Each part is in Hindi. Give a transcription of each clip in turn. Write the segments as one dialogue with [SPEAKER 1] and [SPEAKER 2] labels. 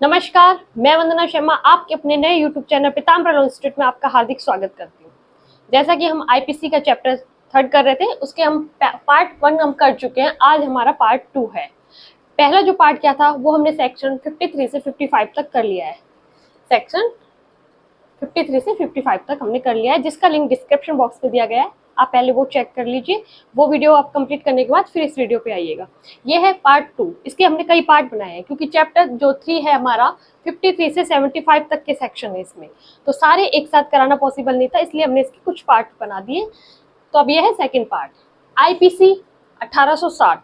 [SPEAKER 1] नमस्कार, मैं वंदना शर्मा आपके अपने नए YouTube चैनल पीताम्बर लॉ इंस्टीट्यूट में आपका हार्दिक स्वागत करती हूँ। जैसा कि हम आईपीसी का चैप्टर 3 कर रहे थे, उसके हम पार्ट 1 हम कर चुके हैं। आज हमारा पार्ट 2 है। पहला जो पार्ट क्या था वो हमने सेक्शन 53 से 55 तक कर लिया है। सेक्शन 53 से 55 तक हमने कर लिया है, जिसका लिंक डिस्क्रिप्शन बॉक्स में दिया गया है। आप पहले वो चेक कर लीजिए। वो वीडियो आप कंप्लीट करने के बाद फिर इस वीडियो पे आइएगा। ये है पार्ट 2। इसके हमने कई पार्ट बनाए हैं क्योंकि चैप्टर जो 3 है हमारा 53 से 75 तक के सेक्शन है इसमें, तो सारे एक साथ कराना पॉसिबल नहीं था, इसलिए हमने इसके कुछ पार्ट बना दिए। तो अब ये है second part. IPC 1860,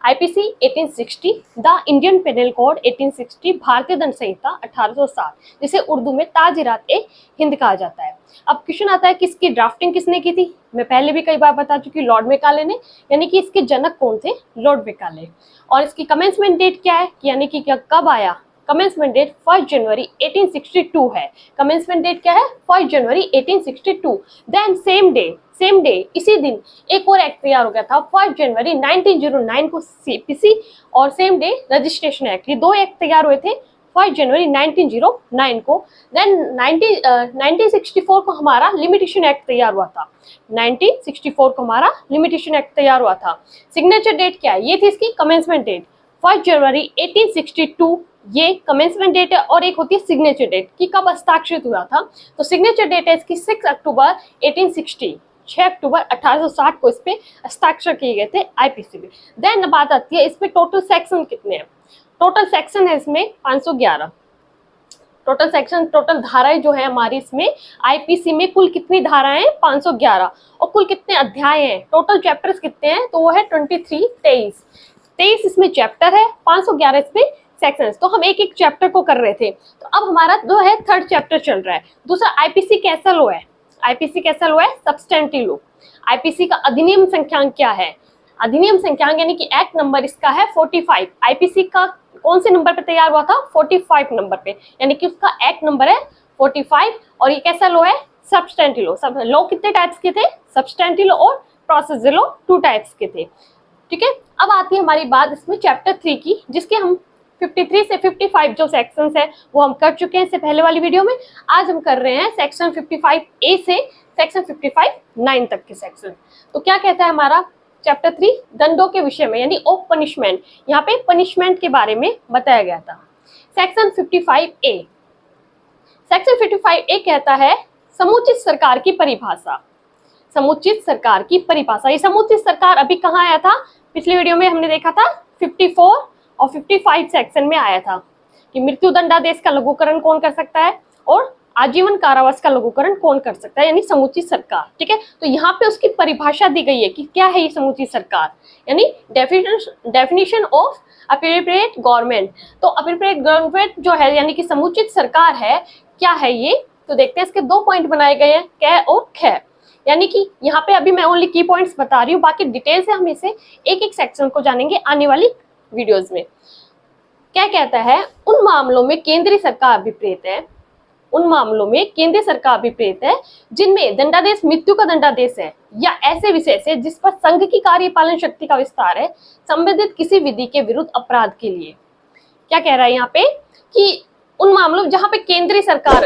[SPEAKER 1] IPC 1860, the Indian penal code 1860, भारतीय दंड संहिता 1860, जिसे उर्दू में ताजीरात ए हिंद कहा जाता है। अब क्वेश्चन आता है कि इसकी ड्राफ्टिंग किसने की थी। मैं पहले भी कई बार बता चुकी हूँ, लॉर्ड मेकाले ने, यानी कि इसके जनक कौन थे, लॉर्ड मेकाले। और इसकी कमेंसमेंट डेट क्या है, यानी कि कब आया। कमेंसमेंट डेट 1 जनवरी 1862 है। कमेंसमेंट डेट क्या है, 1 जनवरी 1862। देन सेम डे इसी दिन एक और एक्ट तैयार हो गया था 1 जनवरी 1909 को सीपीसी, और सेम डे रजिस्ट्रेशन एक्ट। ये दो एक्ट तैयार हुए थे 1 जनवरी 1909 को। देन 1964 को हमारा लिमिटेशन एक्ट तैयार हुआ था। 1964 को हमारा लिमिटेशन एक्ट तैयार हुआ था। सिग्नेचर डेट क्या है, ये थी इसकी कमेंसमेंट डेट 1 जनवरी 1862, ये कमेंसमेंट डेट है। और एक होती है सिग्नेचर डेट कि कब हस्ताक्षरित हुआ था। तो सिग्नेचर डेट है इसकी 6 अक्टूबर 1860, 6 अक्टूबर 1860 को इस पे हस्ताक्षर किए गए थे आईपीसी में। देन बात आती है इस पे टोटल सेक्शन कितने हैं। टोटल सेक्शन है इसमें 511। टोटल सेक्शन, टोटल धाराएं जो है हमारी इसमें आईपीसी में, कुल कितनी धाराएं हैं 511। और कुल कितने अध्याय हैं, टोटल चैप्टर्स कितने हैं, तो वो है 23 इसमें चैप्टर है, 511 इसमें सेक्शन। तो हम एक एक चैप्टर को कर रहे थे। तो अब हमारा जो है 3rd चैप्टर चल रहा है। दूसरा आईपीसी कैसा लॉ है, आईपीसी कैसा लॉ है, सब्सटेंटिव लॉ। आईपीसी का अधिनियम संख्यांक क्या है, अधिनियम संख्यांक यानी कि एक्ट नंबर इसका है 45। आईपीसी का कौन से नंबर पे तैयार हुआ था, 45 नंबर पे, यानी कि उसका एक्ट नंबर है 45। और ये कैसा लॉ है, सब्सटेंटिव लॉ। सब लॉ कितने टाइप्स के थे, सब्सटेंटिव लॉ और प्रोसीजर लॉ 2 टाइप्स के थे। ठीक है, अब आती है हमारी बात इसमें चैप्टर 3 की, जिसके हम 53 से 55 जो सेक्शंस है वो हम कर चुके हैं इससे पहले वाली वीडियो में। आज हम कर रहे हैं सेक्शन 55A से सेक्शन 55(9) तक के सेक्शन। तो क्या कहता है हमारा चैप्टर 3, दंडों के विषय में, यानी ऑफ पनिशमेंट। यहाँ पे पनिशमेंट के बारे में बताया गया था। सेक्शन 55A, सेक्शन 55A कहता है समुचित सरकार की परिभाषा। समुचित सरकार की परिभाषा, ये समुचित सरकार अभी कहाँ आया था, पिछले वीडियो में हमने देखा था 54 और 55 सेक्शन में आया था कि मृत्यु दंडादेश का लघुकरण कौन कर सकता है और आजीवन कारावास का लघुकरण कौन कर सकता है, यानी समुचित सरकार। ठीक है, तो यहाँ पे उसकी परिभाषा दी गई है कि क्या है ये समुचित सरकार, यानी डेफिनेशन ऑफ अप्रोप्रिएट गवर्नमेंट। तो अप्रोप्रिएट गवर्नमेंट जो है यानी कि समुचित सरकार है, क्या है ये, तो देखते हैं। इसके 2 पॉइंट बनाए गए हैं, कै और ख। यानी कि यहाँ पे अभी मैं ओनली की पॉइंट्स बता रही हूँ, बाकी डिटेल से हम इसे एक एक सेक्शन को जानेंगे आने वाली वीडियोस में। क्या कहता है, उन मामलों में केंद्रीय सरकार अभिप्रेत है, उन मामलों में केंद्रीय सरकार अभिप्रेत है जिनमें दंडादेश मृत्यु का दंडादेश है या ऐसे विषय से जिस पर संघ की कार्यपालन शक्ति का विस्तार है, संबंधित किसी विधि के विरुद्ध अपराध के लिए। क्या कह रहा है यहाँ पे कि उन मामलों जहाँ पे केंद्रीय सरकार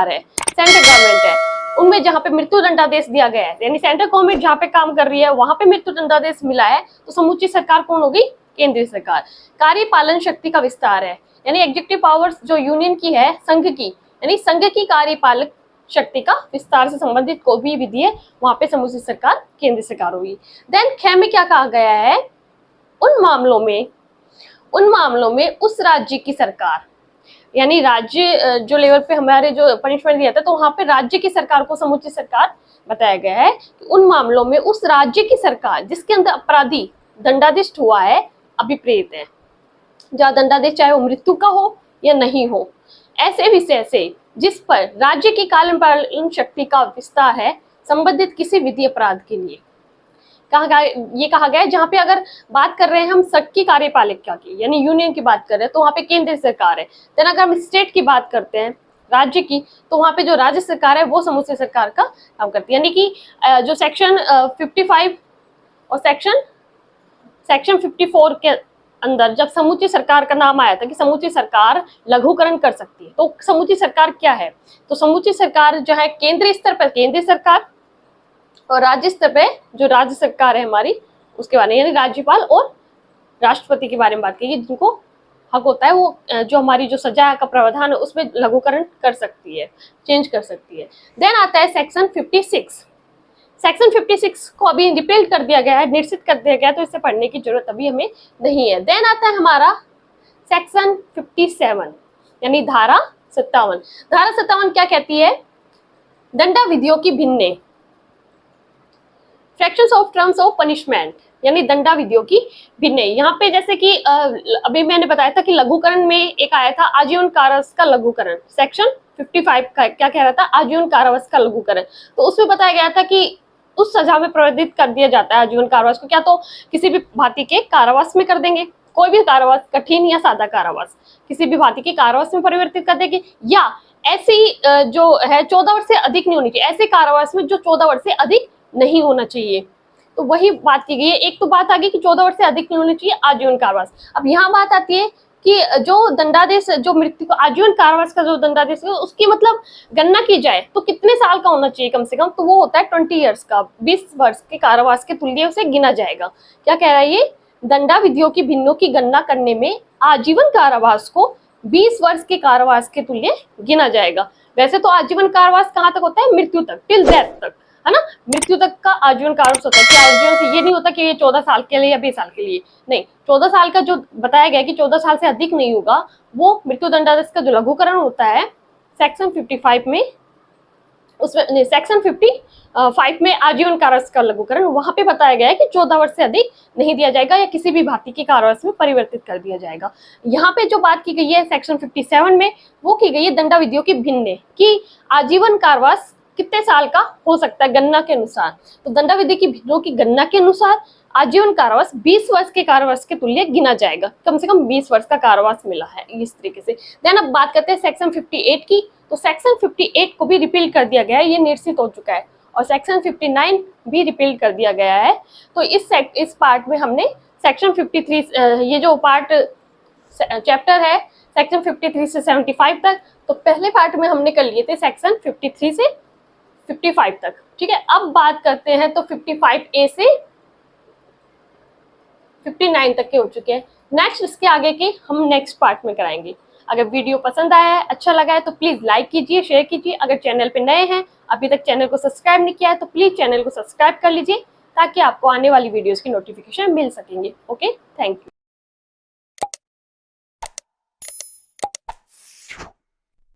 [SPEAKER 1] है, सेंट्रल गवर्नमेंट है, उनमें जहाँ पे मृत्यु दंडादेश दिया गया है, यानी सेंट्रल गवर्नमेंट जहाँ पे काम कर रही है वहां पे मृत्यु दंडादेश मिला है, तो समुचित सरकार कौन होगी, केंद्रीय सरकार। कार्यपालन शक्ति का विस्तार है, यानी एग्जीक्यूटिव पावर्स जो यूनियन की है, संघ की, यानी संघ की कार्यपालक शक्ति का विस्तार से संबंधित कोई भी विधि है वहां पे समुचित सरकार केंद्रीय सरकार होगी। देन ख में क्या कहा गया है, उन मामलों में उस राज्य की सरकार, यानी राज्य जो लेवल पे हमारे जो पनिशमेंट दिया था, तो वहां पे राज्य की सरकार को समुचित सरकार बताया गया है कि उन मामलों में उस राज्य की सरकार जिसके अंदर अपराधी दंडाधिष्ट हुआ है अभिप्रेत है, जहाँ दंडादेश चाहे वो मृत्यु का हो या नहीं हो, ऐसे विषय से जिस पर राज्य की कार्यपालन शक्ति का विस्तार है, संबंधित किसी विधि अपराध के लिए। ये कहा गया है जहाँ पे अगर बात कर रहे हैं हम संघ की कार्यपालिका की, यानी यूनियन की बात कर रहे हैं, तो वहाँ पे केंद्रीय सरकार है। देन अगर हम स्टेट की बात करते हैं, राज्य की, तो वहाँ पे जो राज्य सरकार है वो समुचित सरकार का काम करती है। यानी कि जो सेक्शन 55 और सेक्शन 54 के अंदर जब समूची सरकार का नाम आया था कि समूची सरकार लघुकरण कर सकती है, तो समूची सरकार क्या है? तो समूची सरकार जो है केंद्रीय स्तर पर केंद्रीय सरकार और राज्य स्तर पे जो राज्य सरकार है हमारी उसके बारे में, यानी राज्यपाल और राष्ट्रपति के बारे में बात की, जिनको हक होता है वो जो हमारी जो सजा का प्रावधान है उसमें लघुकरण कर सकती है, चेंज कर सकती है। देन आता है सेक्शन 56। सेक्शन 56 को अभी रिपील कर दिया गया है, निश्चित कर दिया गया है, तो इसे पढ़ने की जरूरत अभी हमें नहीं है। देन आता है हमारा सेक्शन 57 यानी धारा 57। धारा 57 क्या कहती है? दंडा विधियों की भिन्न fractions of terms of punishment, यानी दंडा विधियों की भिन्न। यहाँ पे जैसे कि अभी मैंने बताया था कि लघुकरण में एक आया था आजीवन कारावास का लघुकरण, सेक्शन 55 का क्या कह रहा था? आजीवन कारावास का लघुकरण। तो उसमें बताया गया था कि उस सजा में परिवर्तित कर दिया जाता है आजीवन कारावास को, क्या तो किसी भी भांति के कारावास में कर देंगे, कोई भी कारावास, कठिन या सादा कारावास, किसी भी भांति के कारावास में परिवर्तित कर देंगे, या ऐसी जो है 14 वर्ष से अधिक नहीं होनी चाहिए, ऐसे कारावास में जो 14 वर्ष से अधिक नहीं होना चाहिए। तो वही बात की गई है। एक तो बात आ गई कि 14 वर्ष से अधिक नहीं होनी चाहिए आजीवन कारावास। अब यहाँ बात आती है कि जो दंडादेश, जो मृत्यु को आजीवन कारावास का जो दंडादेश है उसकी मतलब गणना की जाए तो कितने साल का होना चाहिए कम से कम? तो वो होता है 20 ईयर्स का, 20 वर्ष के कारावास के तुल्य उसे गिना जाएगा। क्या कह रहा है ये? दंडा विधियों की भिन्नों की गणना करने में आजीवन कारावास को 20 वर्ष के कारावास के तुल्य गिना जाएगा। वैसे तो आजीवन कारावास कहाँ तक होता है? मृत्यु तक, टिल डेथ तक, है ना? मृत्यु तक का आजीवन कारावास होता है। कि आजीवन से ये नहीं होता कि ये 14 साल के लिए या 20 साल के लिए, नहीं, 14 साल का जो बताया गया कि 14 साल से अधिक नहीं होगा, वो मृत्यु दंडादेश का जो लघुकरण होता है सेक्शन 55 में, उसमें सेक्शन 55 में आजीवन कारावास का लघुकरण, वहां पे बताया गया है कि 14 वर्ष से अधिक नहीं दिया जाएगा या किसी भी भांति के कारावास में परिवर्तित कर दिया जाएगा। यहाँ पे जो बात की गई है सेक्शन 57 में, वो की गई है दंडा विधियों की भिन्न, कि आजीवन कारावास कितने साल का हो सकता है गणना के अनुसार। तो दंडा विधि की भिन्नों की गणना के अनुसार आजीवन कारावास 20 वर्ष के कारावास के तुल्य गिना जाएगा। कम से कम 20 वर्ष का कारावास मिला है इस तरीके से। देन अब बात करते हैं सेक्शन 58 की। तो सेक्शन 58 को भी रिपील कर दिया गया है, ये निश्चित हो चुका है, और सेक्शन 59 भी रिपील कर दिया गया है। तो इस पार्ट में हमने सेक्शन 53, ये जो पार्ट चैप्टर है सेक्शन 53 से 75 तक, तो पहले पार्ट में हमने कर लिए थे सेक्शन 53 से 55 तक। ठीक है, अब बात करते हैं तो 55A से 59 तक के हो चुके हैं। नेक्स्ट इसके आगे के हम नेक्स्ट पार्ट में कराएंगे। अगर वीडियो पसंद आया है, अच्छा लगा है, तो प्लीज लाइक कीजिए, शेयर कीजिए। अगर चैनल पे नए हैं, अभी तक चैनल को सब्सक्राइब नहीं किया है, तो प्लीज चैनल को सब्सक्राइब कर लीजिए ताकि आपको आने वाली वीडियोस की नोटिफिकेशन मिल सकेंगे। Okay, thank you.